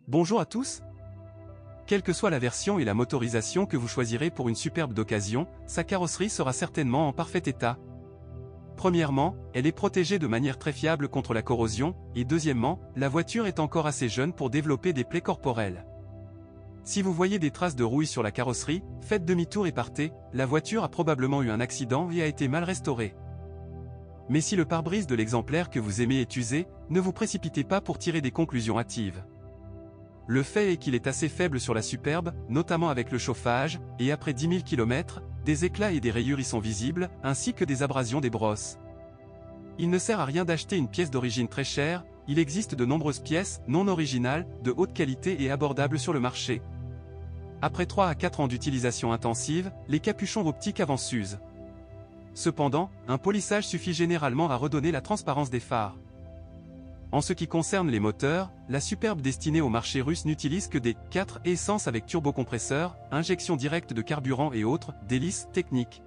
Bonjour à tous. Quelle que soit la version et la motorisation que vous choisirez pour une superbe d'occasion, sa carrosserie sera certainement en parfait état. Premièrement, elle est protégée de manière très fiable contre la corrosion, et deuxièmement, la voiture est encore assez jeune pour développer des plaies corporelles. Si vous voyez des traces de rouille sur la carrosserie, faites demi-tour et partez, la voiture a probablement eu un accident et a été mal restaurée. Mais si le pare-brise de l'exemplaire que vous aimez est usé, ne vous précipitez pas pour tirer des conclusions hâtives. Le fait est qu'il est assez faible sur la Superbe, notamment avec le chauffage, et après 10 000 km, des éclats et des rayures y sont visibles, ainsi que des abrasions des brosses. Il ne sert à rien d'acheter une pièce d'origine très chère, il existe de nombreuses pièces, non originales, de haute qualité et abordables sur le marché. Après 3 à 4 ans d'utilisation intensive, les capuchons optiques avancent s'usent. Cependant, un polissage suffit généralement à redonner la transparence des phares. En ce qui concerne les moteurs, la Superbe destinée au marché russe n'utilise que des 4 essence avec turbocompresseur, injection directe de carburant et autres délices techniques.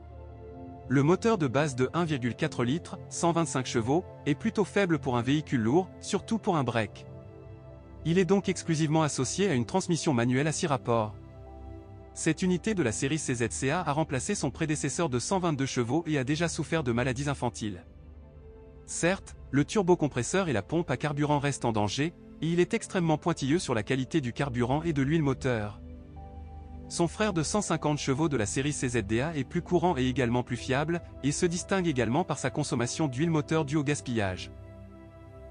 Le moteur de base de 1,4 litres, 125 chevaux, est plutôt faible pour un véhicule lourd, surtout pour un break. Il est donc exclusivement associé à une transmission manuelle à 6 rapports. Cette unité de la série CZCA a remplacé son prédécesseur de 122 chevaux et a déjà souffert de maladies infantiles. Certes, le turbocompresseur et la pompe à carburant restent en danger, et il est extrêmement pointilleux sur la qualité du carburant et de l'huile moteur. Son frère de 150 chevaux de la série CZDA est plus courant et également plus fiable, et se distingue également par sa consommation d'huile moteur due au gaspillage.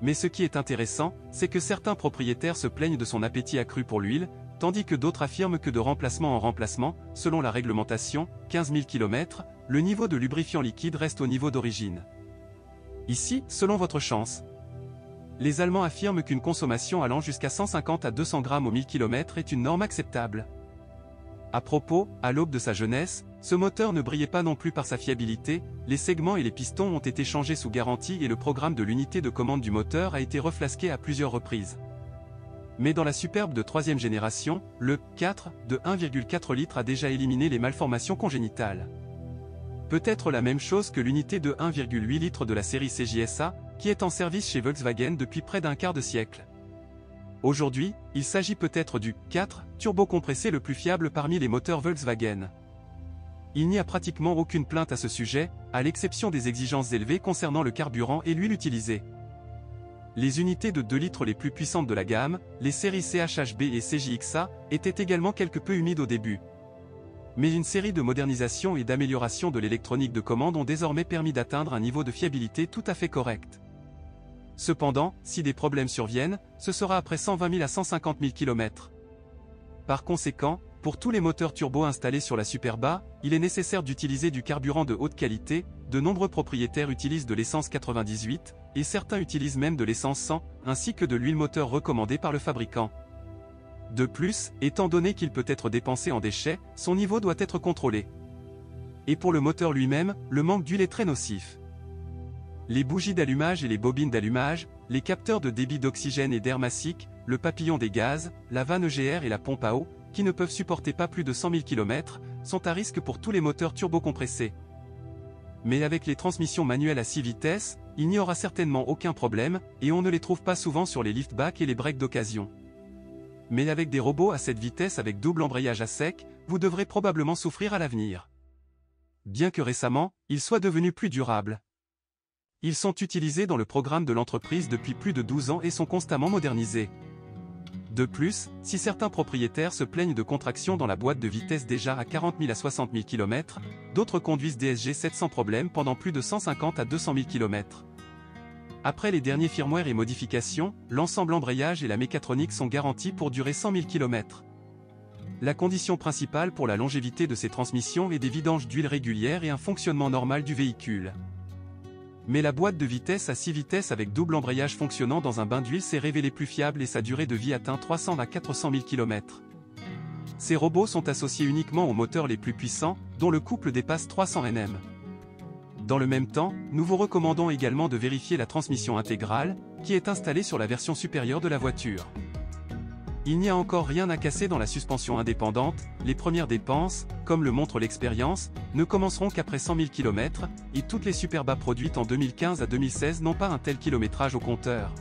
Mais ce qui est intéressant, c'est que certains propriétaires se plaignent de son appétit accru pour l'huile, tandis que d'autres affirment que de remplacement en remplacement, selon la réglementation, 15 000 km, le niveau de lubrifiant liquide reste au niveau d'origine. Ici, selon votre chance. Les Allemands affirment qu'une consommation allant jusqu'à 150 à 200 grammes au 1000 km est une norme acceptable. À propos, à l'aube de sa jeunesse, ce moteur ne brillait pas non plus par sa fiabilité, les segments et les pistons ont été changés sous garantie et le programme de l'unité de commande du moteur a été reflasqué à plusieurs reprises. Mais dans la Superbe de 3e génération, le 4 de 1,4 litres a déjà éliminé les malformations congénitales. Peut-être la même chose que l'unité de 1,8 litres de la série CJSA, qui est en service chez Volkswagen depuis près d'un quart de siècle. Aujourd'hui, il s'agit peut-être du 4 turbocompressé le plus fiable parmi les moteurs Volkswagen. Il n'y a pratiquement aucune plainte à ce sujet, à l'exception des exigences élevées concernant le carburant et l'huile utilisée. Les unités de 2 litres les plus puissantes de la gamme, les séries CHHB et CJXA, étaient également quelque peu humides au début. Mais une série de modernisations et d'améliorations de l'électronique de commande ont désormais permis d'atteindre un niveau de fiabilité tout à fait correct. Cependant, si des problèmes surviennent, ce sera après 120 000 à 150 000 km. Par conséquent, pour tous les moteurs turbo installés sur la Superba, il est nécessaire d'utiliser du carburant de haute qualité, de nombreux propriétaires utilisent de l'essence 98, et certains utilisent même de l'essence 100, ainsi que de l'huile moteur recommandée par le fabricant. De plus, étant donné qu'il peut être dépensé en déchets, son niveau doit être contrôlé. Et pour le moteur lui-même, le manque d'huile est très nocif. Les bougies d'allumage et les bobines d'allumage, les capteurs de débit d'oxygène et d'air massique, le papillon des gaz, la vanne EGR et la pompe à eau, qui ne peuvent supporter pas plus de 100 000 km, sont à risque pour tous les moteurs turbocompressés. Mais avec les transmissions manuelles à 6 vitesses, il n'y aura certainement aucun problème, et on ne les trouve pas souvent sur les liftbacks et les breaks d'occasion. Mais avec des robots à cette vitesse avec double embrayage à sec, vous devrez probablement souffrir à l'avenir. Bien que récemment, ils soient devenus plus durables. Ils sont utilisés dans le programme de l'entreprise depuis plus de 12 ans et sont constamment modernisés. De plus, si certains propriétaires se plaignent de contractions dans la boîte de vitesse déjà à 40 000 à 60 000 km, d'autres conduisent DSG 7 sans problème pendant plus de 150 à 200 000 km. Après les derniers firmware et modifications, l'ensemble embrayage et la mécatronique sont garantis pour durer 100 000 km. La condition principale pour la longévité de ces transmissions est des vidanges d'huile régulières et un fonctionnement normal du véhicule. Mais la boîte de vitesse à 6 vitesses avec double embrayage fonctionnant dans un bain d'huile s'est révélée plus fiable et sa durée de vie atteint 300 à 400 000 km. Ces robots sont associés uniquement aux moteurs les plus puissants, dont le couple dépasse 300 Nm. Dans le même temps, nous vous recommandons également de vérifier la transmission intégrale, qui est installée sur la version supérieure de la voiture. Il n'y a encore rien à casser dans la suspension indépendante, les premières dépenses, comme le montre l'expérience, ne commenceront qu'après 100 000 km, et toutes les Superbas produites en 2015 à 2016 n'ont pas un tel kilométrage au compteur.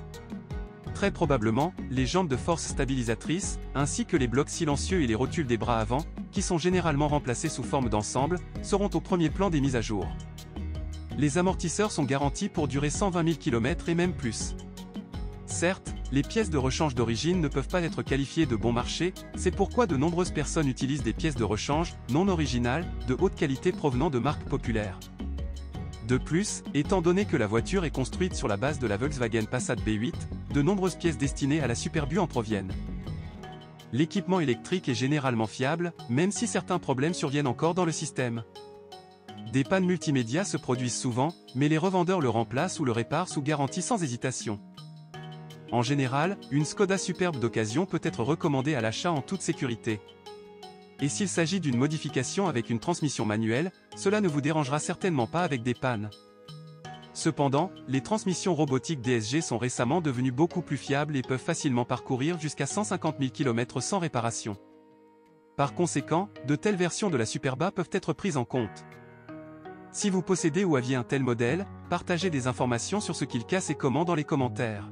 Très probablement, les jantes de force stabilisatrices, ainsi que les blocs silencieux et les rotules des bras avant, qui sont généralement remplacés sous forme d'ensemble, seront au premier plan des mises à jour. Les amortisseurs sont garantis pour durer 120 000 km et même plus. Certes, les pièces de rechange d'origine ne peuvent pas être qualifiées de bon marché, c'est pourquoi de nombreuses personnes utilisent des pièces de rechange, non originales, de haute qualité provenant de marques populaires. De plus, étant donné que la voiture est construite sur la base de la Volkswagen Passat B8, de nombreuses pièces destinées à la Superbus en proviennent. L'équipement électrique est généralement fiable, même si certains problèmes surviennent encore dans le système. Des pannes multimédia se produisent souvent, mais les revendeurs le remplacent ou le réparent sous garantie sans hésitation. En général, une Skoda Superbe d'occasion peut être recommandée à l'achat en toute sécurité. Et s'il s'agit d'une modification avec une transmission manuelle, cela ne vous dérangera certainement pas avec des pannes. Cependant, les transmissions robotiques DSG sont récemment devenues beaucoup plus fiables et peuvent facilement parcourir jusqu'à 150 000 km sans réparation. Par conséquent, de telles versions de la Superba peuvent être prises en compte. Si vous possédez ou aviez un tel modèle, partagez des informations sur ce qu'il casse et comment dans les commentaires.